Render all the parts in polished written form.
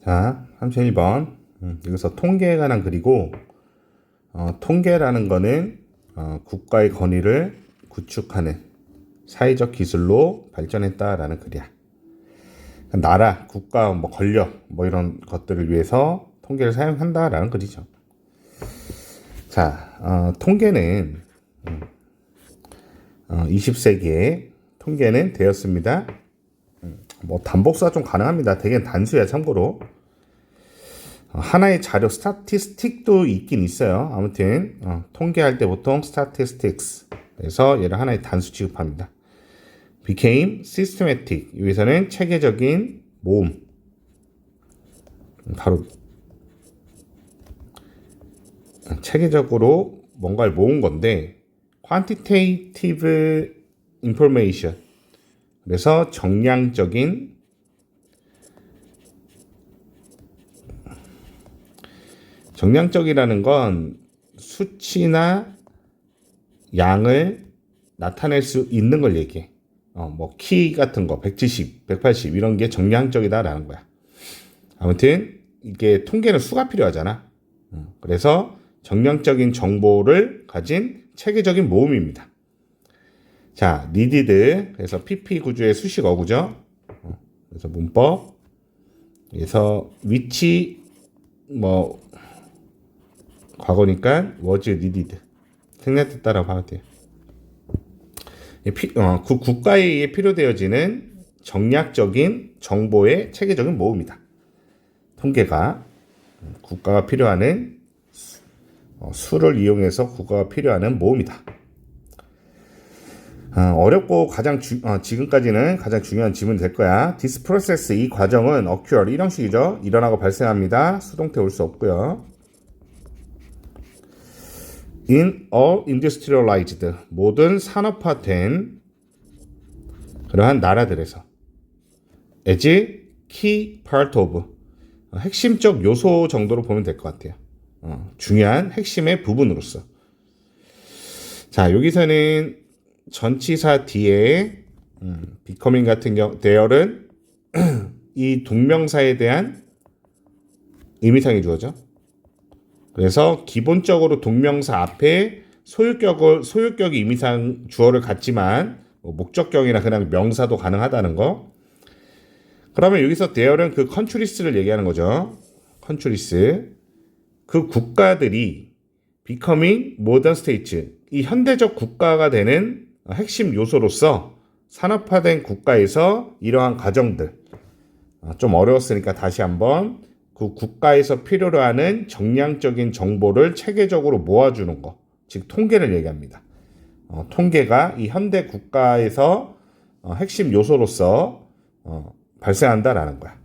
자, 31번. 여기서 통계에 관한 글이고, 통계라는 거는 국가의 권위를 구축하는 사회적 기술로 발전했다라는 글이야. 나라, 국가, 뭐 권력, 뭐 이런 것들을 위해서 통계를 사용한다라는 글이죠. 자, 통계는 20세기에 통계는 되었습니다. 뭐 단복수가 좀 가능합니다. 되게 단수야, 참고로. 하나의 자료 스타티스틱도 있긴 있어요. 아무튼 통계할 때 보통 statistics 그래서 얘를 하나의 단수 취급합니다. became systematic 여기서는 체계적인 모음, 바로 체계적으로 뭔가를 모은 건데 quantitative information 그래서 정량적이라는 건 수치나 양을 나타낼 수 있는 걸 얘기해. 뭐 키 같은 거 170, 180 이런 게 정량적이다라는 거야. 아무튼 이게 통계는 수가 필요하잖아. 그래서 정량적인 정보를 가진 체계적인 모음입니다. 자, needed 그래서 PP 구조의 수식 어구죠. 그래서 문법 그래서 위치 뭐 과거니까 was needed 생략됐다라고 하면 돼요. 그 국가에 의해 필요되어지는 정략적인 정보의 체계적인 모음이다. 통계가 국가가 필요하는 수를 이용해서 국가가 필요하는 모음이다. 어렵고 지금까지는 가장 중요한 질문이 될 거야. This process 이 과정은 occur 이런 식이죠. 일어나고 발생합니다. 수동태 올 수 없고요. In all industrialized 모든 산업화된 그러한 나라들에서 as key part of 핵심적 요소 정도로 보면 될 것 같아요. 중요한 핵심의 부분으로서. 자, 여기서는 전치사 뒤에 becoming 같은 경우 there은 이 동명사에 대한 의미상이 주어져. 그래서 기본적으로 동명사 앞에 소유격이 의미상 주어를 갖지만 목적격이나 그냥 명사도 가능하다는 거. 그러면 여기서 there은 그 countries를 얘기하는 거죠. countries. 그 국가들이 becoming modern states. 이 현대적 국가가 되는 핵심 요소로서 산업화된 국가에서 이러한 과정들. 좀 어려웠으니까 다시 한번 그 국가에서 필요로 하는 정량적인 정보를 체계적으로 모아주는 것, 즉 통계를 얘기합니다. 통계가 이 현대 국가에서 핵심 요소로서 발생한다라는 거야.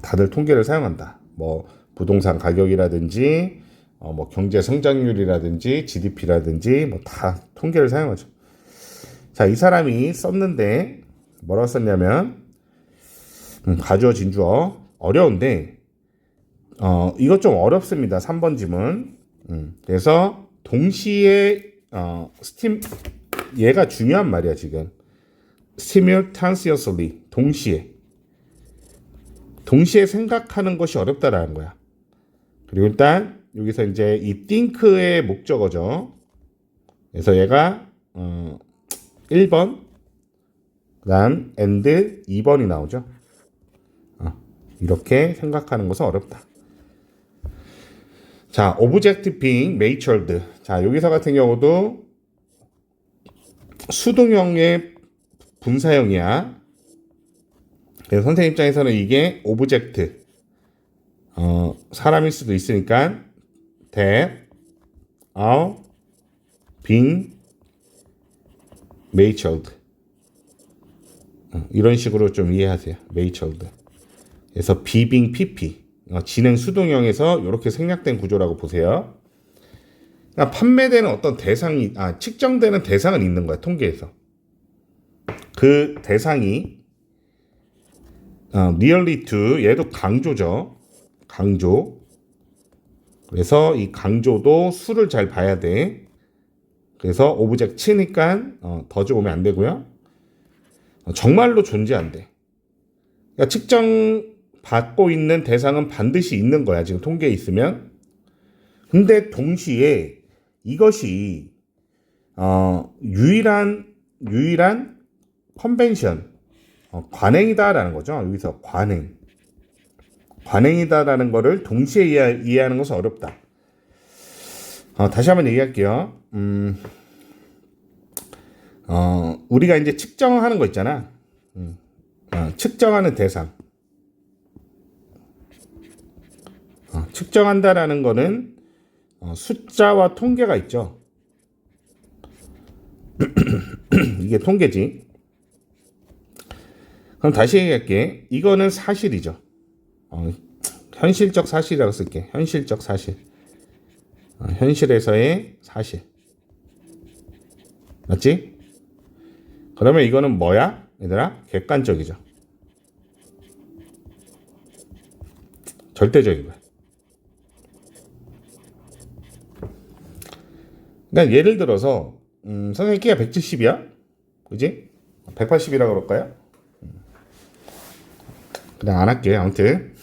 다들 통계를 사용한다. 뭐 부동산 가격이라든지 뭐 경제 성장률이라든지 GDP라든지 뭐 다 통계를 사용하죠. 자, 이 사람이 썼는데 뭐라고 썼냐면 가주어 진주어 어려운데 이것 좀 어렵습니다. 3번 지문. 그래서 동시에 얘가 중요한 말이야 지금. simultaneously 동시에 생각하는 것이 어렵다라는 거야. 그리고 일단 여기서 이제 이 think의 목적어죠. 그래서 얘가 1번 그다음 and 2번이 나오죠. 이렇게 생각하는 것은 어렵다. 자, object being matured. 자, 여기서 같은 경우도 수동형의 분사형이야. 그래서 선생님 입장에서는 이게 object 사람일 수도 있으니까 that are being matured 이런 식으로 좀 이해하세요. matured. 그래서 비빙 PP 진행 수동형에서 이렇게 생략된 구조라고 보세요. 그러니까 판매되는 어떤 대상이 측정되는 대상은 있는 거야. 통계에서 그 대상이 nearly to 얘도 강조죠. 강조. 그래서 이 강조도 수를 잘 봐야 돼. 그래서 오브젝트 치니까 더 오면 안 되고요. 정말로 존재한대. 그러니까 측정 받고 있는 대상은 반드시 있는 거야. 지금 통계에 있으면. 근데 동시에 이것이 유일한 컨벤션 관행이다라는 거죠. 여기서 관행이다라는 거를 동시에 이해하는 것은 어렵다. 다시 한번 얘기할게요. 우리가 이제 측정하는 거 있잖아. 측정하는 대상. 측정한다라는 거는 숫자와 통계가 있죠. 이게 통계지. 그럼 다시 얘기할게. 이거는 사실이죠. 현실적 사실이라고 쓸게. 현실적 사실. 현실에서의 사실. 맞지? 그러면 이거는 뭐야? 얘들아? 객관적이죠. 절대적인 거야. 그러니까 예를 들어서 선생님 키가 170이야? 그지? 180이라고 그럴까요? 그냥 안 할게. 아무튼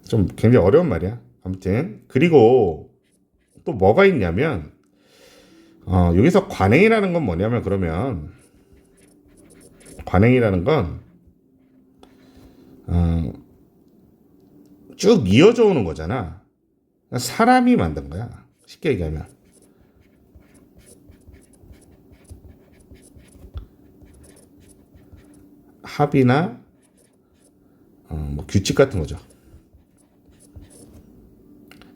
좀 굉장히 어려운 말이야. 아무튼 그리고 또 뭐가 있냐면 여기서 관행이라는 건 뭐냐면 그러면 관행이라는 건 쭉 이어져 오는 거잖아. 사람이 만든 거야. 쉽게 얘기하면. 합의나 뭐 규칙 같은 거죠.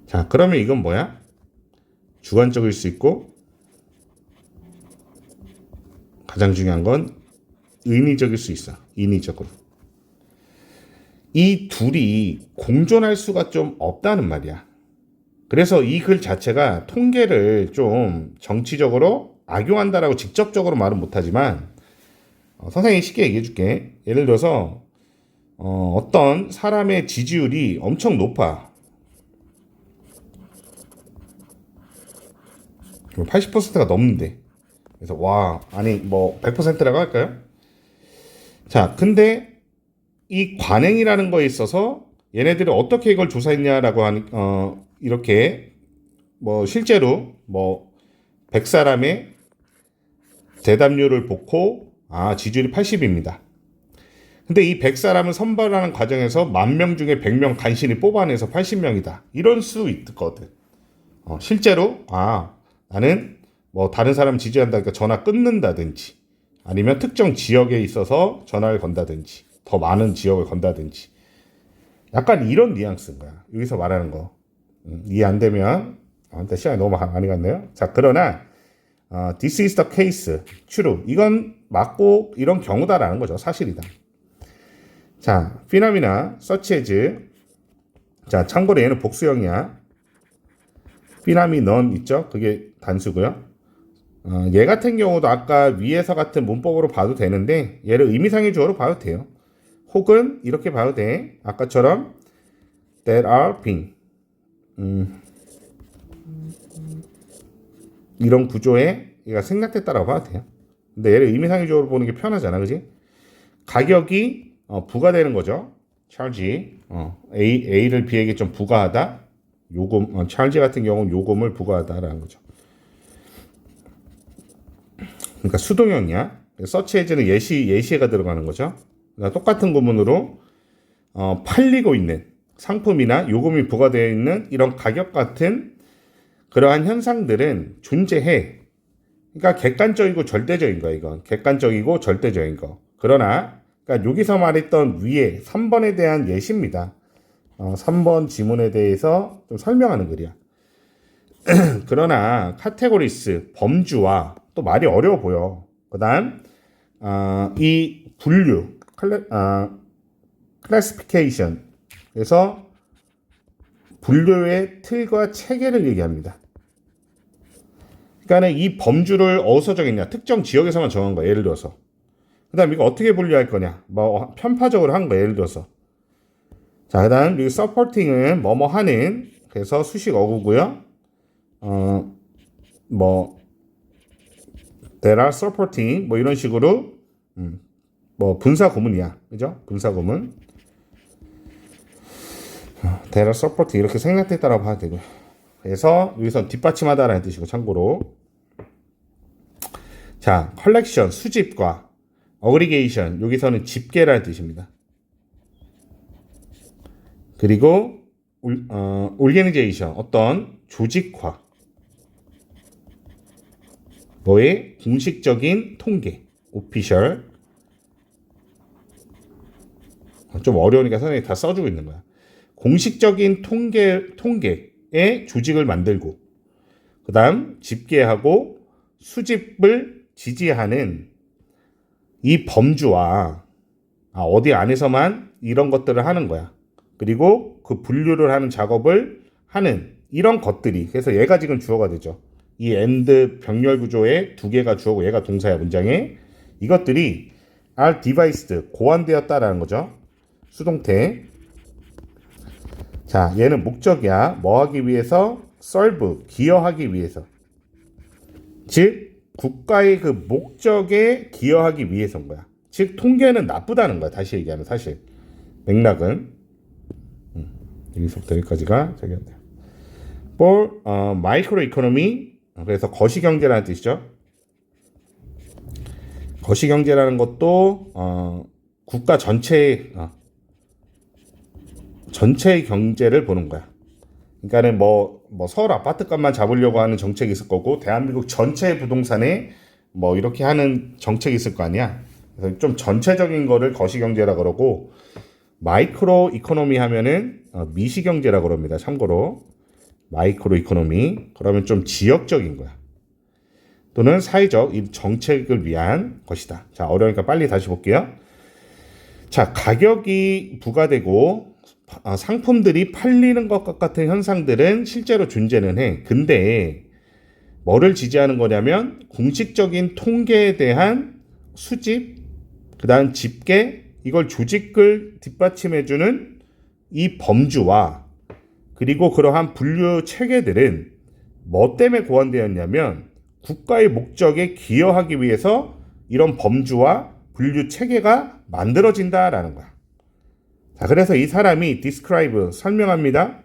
자, 그러면 이건 뭐야? 주관적일 수 있고 가장 중요한 건 인위적일 수 있어. 인위적으로. 이 둘이 공존할 수가 좀 없다는 말이야. 그래서 이 글 자체가 통계를 좀 정치적으로 악용한다라고 직접적으로 말은 못하지만 선생님이 쉽게 얘기해 줄게. 예를 들어서 어떤 사람의 지지율이 엄청 높아. 80%가 넘는데. 그래서 와, 아니 뭐 100%라고 할까요? 자, 근데 이 관행이라는 거에 있어서 얘네들이 어떻게 이걸 조사했냐라고 하니 이렇게 뭐 실제로 뭐 100사람의 대답률을 보고 지지율이 80입니다. 근데 이 100사람을 선발하는 과정에서 10,000명 중에 100명 간신히 뽑아내서 80명이다. 이럴 수 있거든. 실제로 나는 뭐 다른 사람 지지한다니까 전화 끊는다든지 아니면 특정 지역에 있어서 전화를 건다든지 더 많은 지역을 건다든지 약간 이런 뉘앙스인 거야. 여기서 말하는 거. 이해 안 되면 일단 시간이 너무 많이 갔네요. 자, 그러나 this is the case, true. 이건 맞고 이런 경우다라는 거죠. 사실이다. 자, phenomena such as. 자, 참고로 얘는 복수형이야. phenomenon 있죠? 그게 단수고요. 얘 같은 경우도 아까 위에서 같은 문법으로 봐도 되는데 얘를 의미상의 주어로 봐도 돼요. 혹은 이렇게 봐도 돼. 아까처럼 that are being. 이런 구조에 얘가 생략됐다라고 봐도 돼요. 근데 얘를 의미상의 주어로 보는 게 편하잖아. 그지? 가격이 부과되는 거죠. charge. A를 B에게 좀 부과하다. 요금, charge 같은 경우는 요금을 부과하다라는 거죠. 그러니까 수동형이야. search as는 예시가 들어가는 거죠. 그러니까 똑같은 구문으로 팔리고 있는 상품이나 요금이 부과되어 있는 이런 가격 같은 그러한 현상들은 존재해. 그러니까 객관적이고 절대적인 거야. 이건 객관적이고 절대적인 거. 그러나 그러니까 여기서 말했던 위에 3번에 대한 예시입니다. 3번 지문에 대해서 좀 설명하는 글이야. 그러나 카테고리스 범주와 또 말이 어려워 보여. 그다음 이 분류 클래시피케이션 그래서 분류의 틀과 체계를 얘기합니다. 그러니까 이 범주를 어디서 정했냐? 특정 지역에서만 정한 거야. 예를 들어서. 그다음 이거 어떻게 분류할 거냐? 뭐 편파적으로 한 거야. 예를 들어서. 자, 그다음 여기 supporting은 뭐뭐 하는 그래서 수식 어구고요. 뭐 there are supporting 뭐 이런 식으로 뭐 분사 구문이야. 그죠? 분사 구문. 데이터 서포트 이렇게 생략됐다라고 봐도 되고요. 그래서 여기서 뒷받침하다라는 뜻이고 참고로 자 컬렉션 수집과 어그리게이션 여기서는 집계라는 뜻입니다. 그리고 올게니제이션 어떤 조직화 뭐의 공식적인 통계 오피셜 좀 어려우니까 선생님이 다 써주고 있는 거야. 공식적인 통계의 조직을 만들고 그 다음 집계하고 수집을 지지하는 이 범주와 어디 안에서만 이런 것들을 하는 거야. 그리고 그 분류를 하는 작업을 하는 이런 것들이 그래서 얘가 지금 주어가 되죠. 이 and 병렬 구조에 두 개가 주어고 얘가 동사야 문장에 이것들이 are devised 고안되었다라는 거죠. 수동태. 자 얘는 목적이야. 뭐 하기 위해서? serve 기여하기 위해서. 즉 국가의 그 목적에 기여하기 위해서인 거야. 즉 통계는 나쁘다는 거야. 다시 얘기하면 사실 맥락은 여기서부터 여기까지가 저기 한다. for 마이크로 이코노미 그래서 거시경제라는 뜻이죠. 거시경제라는 것도 국가 전체의 경제를 보는 거야. 그러니까는 뭐 서울 아파트값만 잡으려고 하는 정책이 있을 거고 대한민국 전체 부동산에 뭐 이렇게 하는 정책이 있을 거 아니야. 그래서 좀 전체적인 거를 거시경제라 그러고 마이크로 이코노미 하면은 미시경제라 그럽니다. 참고로 마이크로 이코노미 그러면 좀 지역적인 거야. 또는 사회적 정책을 위한 것이다. 자 어려우니까 빨리 다시 볼게요. 자 가격이 부과되고 상품들이 팔리는 것 같은 현상들은 실제로 존재는 해. 근데 뭐를 지지하는 거냐면 공식적인 통계에 대한 수집, 그 다음 집계, 이걸 조직을 뒷받침해주는 이 범주와 그리고 그러한 분류 체계들은 뭐 때문에 고안되었냐면 국가의 목적에 기여하기 위해서 이런 범주와 분류 체계가 만들어진다라는 거야. 자, 그래서 이 사람이 describe 설명합니다.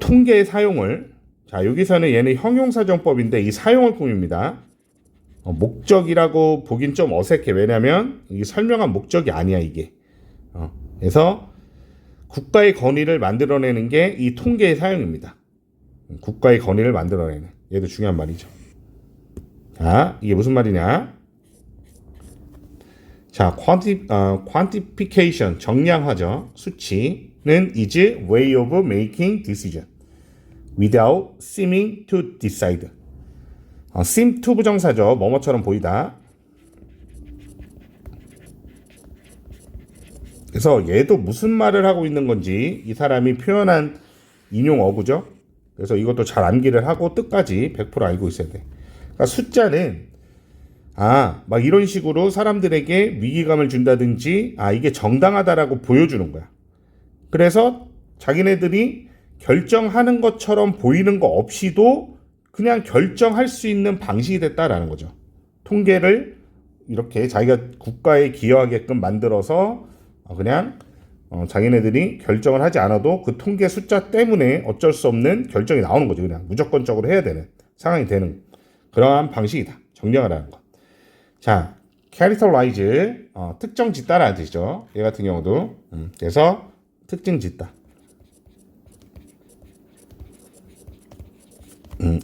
통계의 사용을 자 여기서는 얘는 형용사정법인데 이 사용을 꾸밉니다. 목적이라고 보긴 좀 어색해. 왜냐면 이게 설명한 목적이 아니야 이게. 그래서 국가의 건의를 만들어내는 게 이 통계의 사용입니다. 국가의 건의를 만들어내는 얘도 중요한 말이죠. 자 이게 무슨 말이냐? 자 quantification 정량화죠. 수치는 is way of making decision without seeming to decide. seem to 부정사죠. 뭐뭐처럼 보이다. 그래서 얘도 무슨 말을 하고 있는 건지 이 사람이 표현한 인용 어구죠. 그래서 이것도 잘 암기를 하고 뜻까지 100% 알고 있어야 돼. 그러니까 숫자는 막 이런 식으로 사람들에게 위기감을 준다든지 이게 정당하다라고 보여주는 거야. 그래서 자기네들이 결정하는 것처럼 보이는 거 없이도 그냥 결정할 수 있는 방식이 됐다라는 거죠. 통계를 이렇게 자기가 국가에 기여하게끔 만들어서 그냥 자기네들이 결정을 하지 않아도 그 통계 숫자 때문에 어쩔 수 없는 결정이 나오는 거죠. 그냥 무조건적으로 해야 되는 상황이 되는 그러한 방식이다. 정량하라는 거. 자, characterize 특정 짓다라는 뜻이죠. 얘 같은 경우도 그래서 특징 짓다.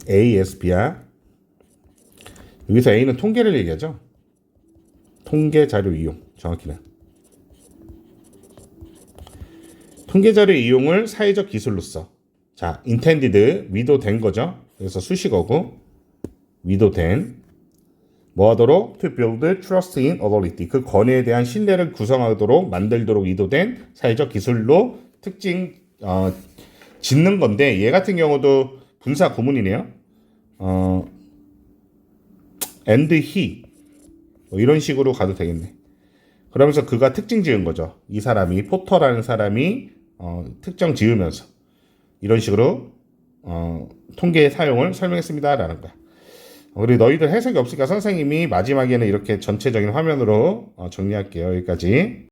ASB야. 여기서 A는 통계를 얘기하죠. 통계 자료 이용 정확히는. 통계 자료 이용을 사회적 기술로서 자, intended 위도된 거죠. 그래서 수식어고 위도된 뭐 하도록 to build trust in authority 그 권위에 대한 신뢰를 구성하도록 만들도록 의도된 사회적 기술로 특징 짓는 건데 얘 같은 경우도 분사 구문이네요. and he 뭐 이런 식으로 가도 되겠네. 그러면서 그가 특징 지은 거죠. 이 사람이 포터라는 사람이 특정 지으면서 이런 식으로 통계의 사용을 설명했습니다라는 거야. 우리 너희들 해석이 없으니까 선생님이 마지막에는 이렇게 전체적인 화면으로 정리할게요. 여기까지.